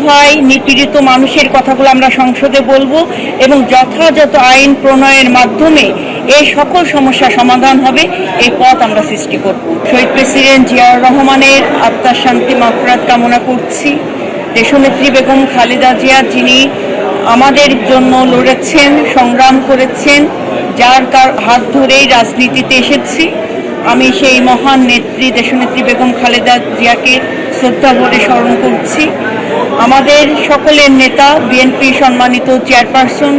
অসহায় নিপীড়িত মানুষের কথাগুলো আমরা সংসদে বলবো এবং যথাযথ আইন প্রণয়নের মাধ্যমে এই সকল সমস্যা সমাধান হবে, এই পথ আমরা সৃষ্টি করব। শহীদ প্রেসিডেন্ট জিয়াউর রহমানের আত্মার শান্তি মাগফিরাত কামনা করছি। দেশনেত্রী বেগম খালেদা জিয়া, যিনি আমাদের জন্য লড়েছেন, সংগ্রাম করেছেন, যার হাত ধরেই রাজনীতিতে এসেছি, আমি সেই মহান নেত্রী দেশনেত্রী বেগম খালেদা জিয়াকে শ্রদ্ধা ভরে স্মরণ করছি। আমাদের সকলের নেতা, বিএনপি সম্মানিত চেয়ারপারসন,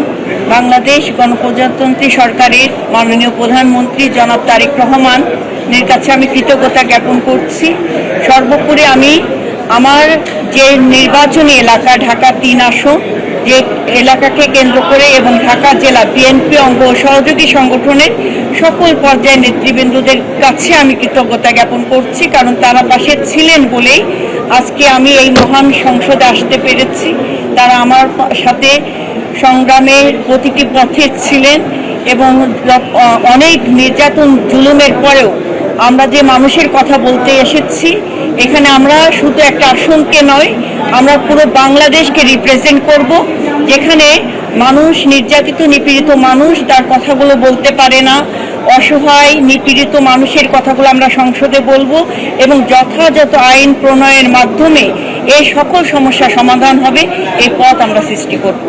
বাংলাদেশ গণপ্রজাতন্ত্রী সরকারের মাননীয় প্রধানমন্ত্রী জনাব তারেক রহমানের কাছে আমি কৃতজ্ঞতা জ্ঞাপন করছি। সর্বোপরি আমি আমার যে নির্বাচনী এলাকা ঢাকা ৩ আসন, যে এলাকাকে কেন্দ্র করে এবং ঢাকা জেলা বিএনপি অঙ্গ সহযোগী সংগঠনের সকল পর্যায়ের নেতৃবৃন্দদের কাছে আমি কৃতজ্ঞতা জ্ঞাপন করছি, কারণ তারা পাশে ছিলেন বলেই আজকে আমি এই মহান সংসদে আসতে পেরেছি। তারা আমার সাথে সংগ্রামের প্রতিটি পথে ছিলেন এবং অনেক নির্যাতন জুলুমের পরেও আমরা যে মানুষের কথা বলতে এসেছি, এখানে আমরা শুধু একটা আসনকে নয়, আমরা পুরো বাংলাদেশকে রিপ্রেজেন্ট করব, যেখানে মানুষ, নির্যাতিত নিপীড়িত মানুষ তার কথাগুলো বলতে পারে না। অসহায় নিপীড়িত মানুষের কথাগুলো আমরা সংসদে বলবো এবং যথাযথ আইন প্রণয়নের মাধ্যমে এই সকল সমস্যা সমাধান হবে, এই পথ আমরা সৃষ্টি করব।